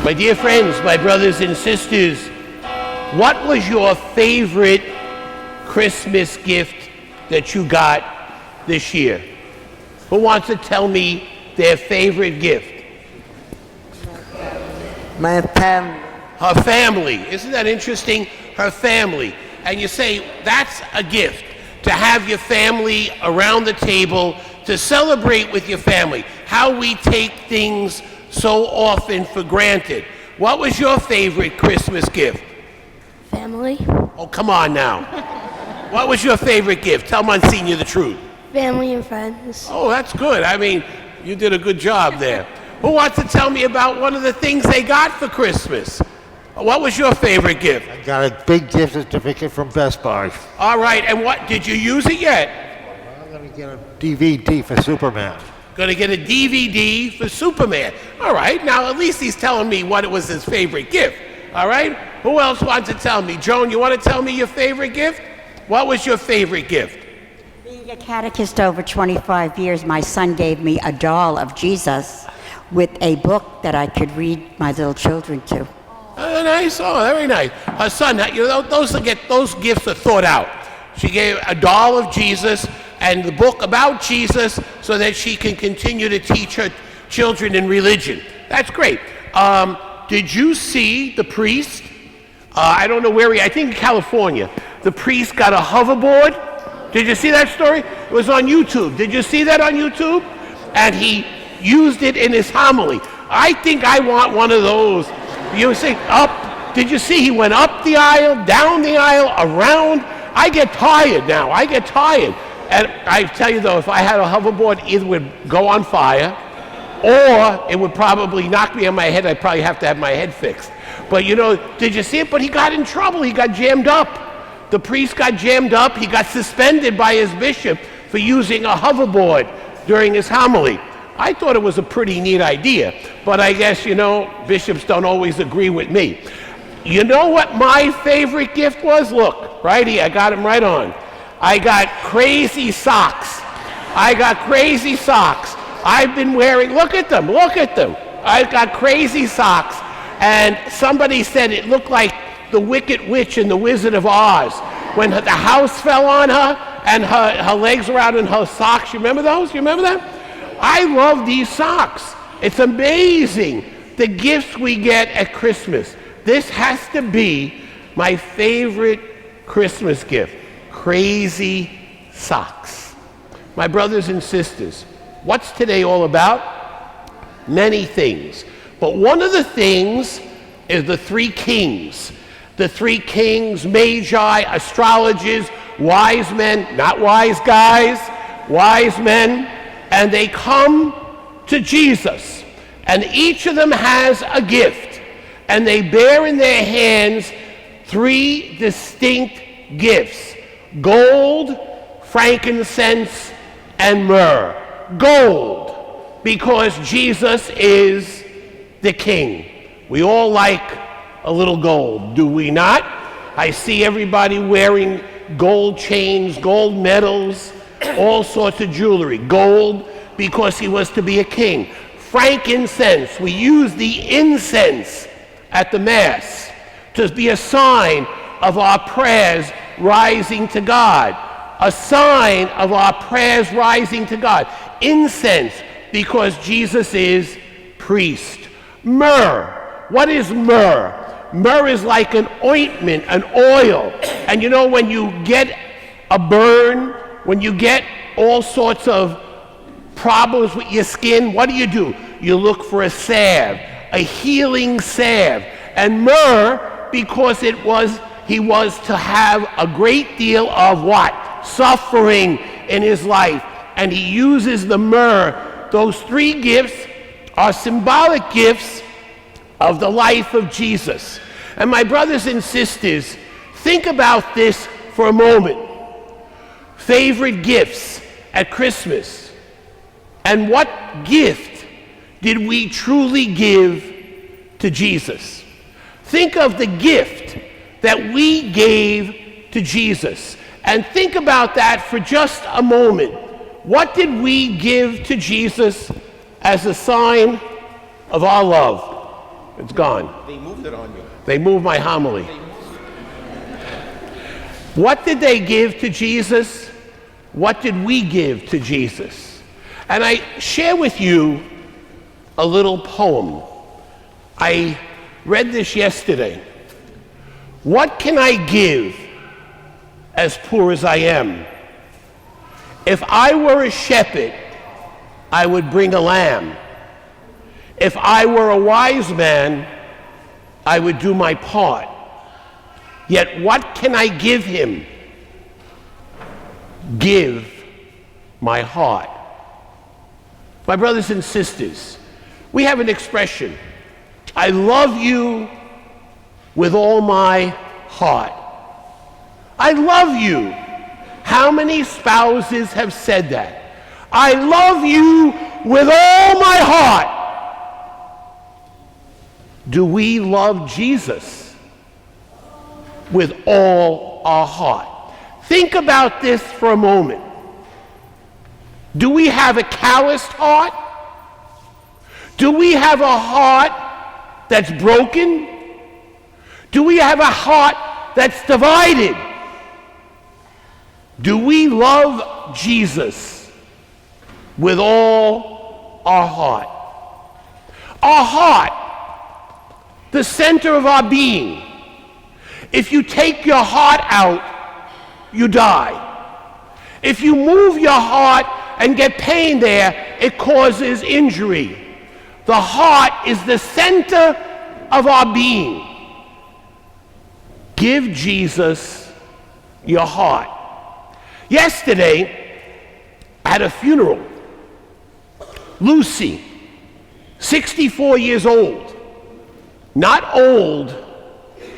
My dear friends, my brothers and sisters, what was your favorite Christmas gift that you got this year? Who wants to tell me their favorite gift? My family. Her family. Isn't that interesting? Her family. And you say, that's a gift, to have your family around the table, to celebrate with your family. How we take things so often for granted. What was your favorite Christmas gift? Family. Oh, come on now. What was your favorite gift? Tell Monsignor the truth. Family and friends. Oh, that's good. I mean, you did a good job there. Who wants to tell me about one of the things they got for Christmas? What was your favorite gift? I got a big gift certificate from Best Buy. All right, and what, did you use it yet? I'm going to get a DVD for Superman. Going to get a DVD for Superman. All right, now at least he's telling me what it was his favorite gift. All right, who else wants to tell me? Joan, you want to tell me your favorite gift? What was your favorite gift? Being a catechist over 25 years, my son gave me a doll of Jesus with a book that I could read my little children to. Oh, nice. Oh, very nice. Her son, you know, those gifts are thought out. She gave a doll of Jesus and the book about Jesus so that she can continue to teach her children in religion. That's great. Did you see the priest? I don't know where I think in California. The priest got a hoverboard. Did you see that story? It was on YouTube. Did you see that on YouTube? And he used it in his homily. I think I want one of those. You say up, did you see he went up the aisle, down the aisle, around? I get tired now, I get tired. And I tell you though, if I had a hoverboard, either would go on fire, or it would probably knock me on my head. I'd probably have to have my head fixed. But you know, did you see it? But he got in trouble, he got jammed up. The priest got jammed up, he got suspended by his bishop for using a hoverboard during his homily. I thought it was a pretty neat idea, but I guess, you know, bishops don't always agree with me. You know what my favorite gift was? Look, right here, I got them right on. I got crazy socks. I got crazy socks. I've been wearing, look at them. I've got crazy socks. And somebody said it looked like the Wicked Witch in The Wizard of Oz when the house fell on her and her legs were out in her socks. You remember those? You remember that? I love these socks. It's amazing the gifts we get at Christmas. This has to be my favorite Christmas gift. Crazy socks. My brothers and sisters, what's today all about? Many things. But one of the things is the three kings. The three kings, magi, astrologers, wise men, not wise guys, wise men. And they come to Jesus, and each of them has a gift, and they bear in their hands three distinct gifts: gold, frankincense, and myrrh. Gold, because Jesus is the king. We all like a little gold, do we not? I see everybody wearing gold chains, gold medals, all sorts of jewelry. Gold, because he was to be a king. Frankincense, we use the incense at the Mass to be a sign of our prayers rising to God. A sign of our prayers rising to God. Incense, because Jesus is priest. Myrrh, what is myrrh? Myrrh is like an ointment, an oil. And you know, when you get a burn, when you get all sorts of problems with your skin, what do? You look for a salve, a healing salve. And myrrh, because he was to have a great deal of what? Suffering in his life. And he uses the myrrh. Those three gifts are symbolic gifts of the life of Jesus. And my brothers and sisters, think about this for a moment. Favorite gifts at Christmas. And what gift did we truly give to Jesus? Think of the gift that we gave to Jesus. And think about that for just a moment. What did we give to Jesus as a sign of our love? It's gone. They moved it on you. They moved my homily. What did they give to Jesus? What did we give to Jesus? And I share with you a little poem. I read this yesterday. What can I give as poor as I am? If I were a shepherd, I would bring a lamb. If I were a wise man, I would do my part. Yet what can I give him? Give my heart. My brothers and sisters, we have an expression. I love you with all my heart. I love you. How many spouses have said that? I love you with all my heart. Do we love Jesus with all our heart? Think about this for a moment. Do we have a calloused heart? Do we have a heart that's broken? Do we have a heart that's divided? Do we love Jesus with all our heart? Our heart, the center of our being. If you take your heart out, you die. If you move your heart and get pain there, it causes injury. The heart is the center of our being. Give Jesus your heart. Yesterday, I had a funeral. Lucy, 64 years old. Not old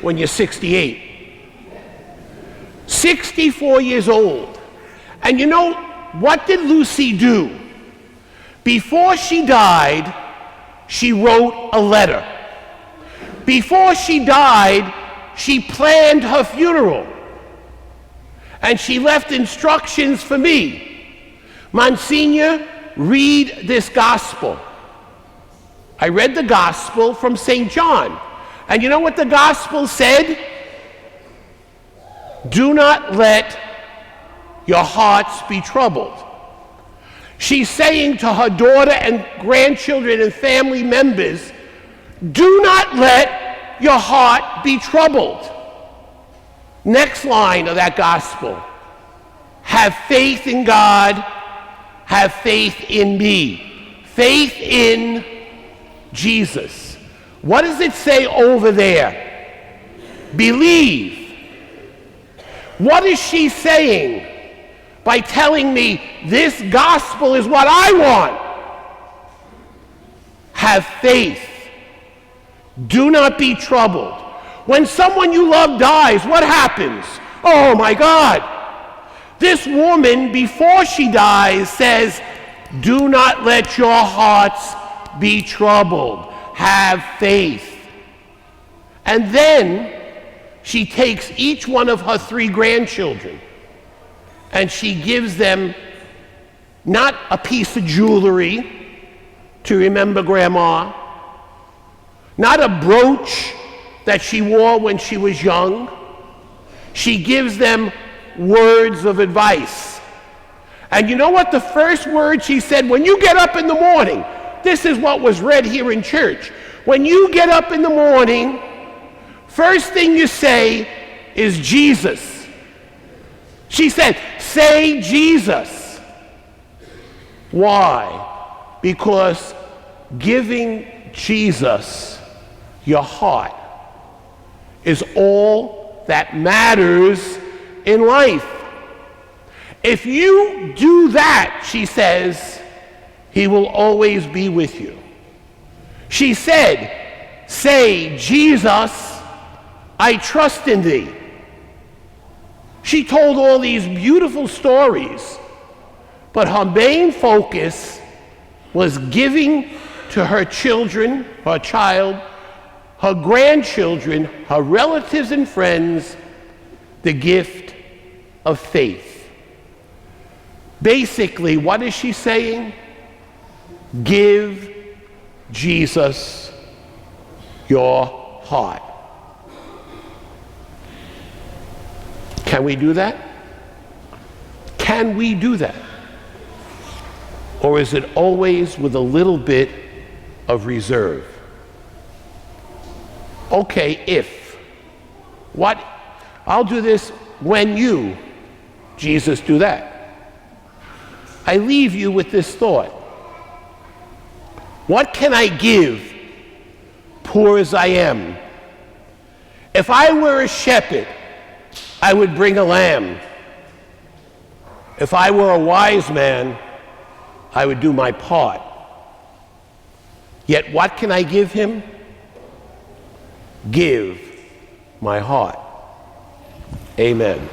when you're 68. 64 years old. And you know, what did Lucy do? Before she died, she wrote a letter. Before she died, she planned her funeral. And she left instructions for me. Monsignor, read this gospel. I read the gospel from St. John. And you know what the gospel said? Do not let your hearts be troubled. She's saying to her daughter and grandchildren and family members, do not let your heart be troubled. Next line of that gospel. Have faith in God, have faith in me. Faith in Jesus. What does it say over there? Believe. What is she saying by telling me this gospel is what I want? Have faith. Do not be troubled. When someone you love dies, what happens? Oh my God. This woman, before she dies, says, do not let your hearts be troubled. Have faith. And then she takes each one of her 3 grandchildren and she gives them not a piece of jewelry to remember Grandma, not a brooch that she wore when she was young. She gives them words of advice. And you know what the first word she said? When you get up in the morning, this is what was read here in church. When you get up in the morning, first thing you say is Jesus. She said, say Jesus. Why? Because giving Jesus your heart is all that matters in life. If you do that, she says, he will always be with you. She said, say, Jesus, I trust in thee. She told all these beautiful stories, but her main focus was giving to her children, her child, her grandchildren, her relatives and friends, the gift of faith. Basically, what is she saying? Give Jesus your heart. Can we do that? Can we do that? Or is it always with a little bit of reserve? Okay, if. What? I'll do this when you, Jesus, do that. I leave you with this thought. What can I give, poor as I am? If I were a shepherd, I would bring a lamb. If I were a wise man, I would do my part. Yet what can I give him? Give my heart. Amen.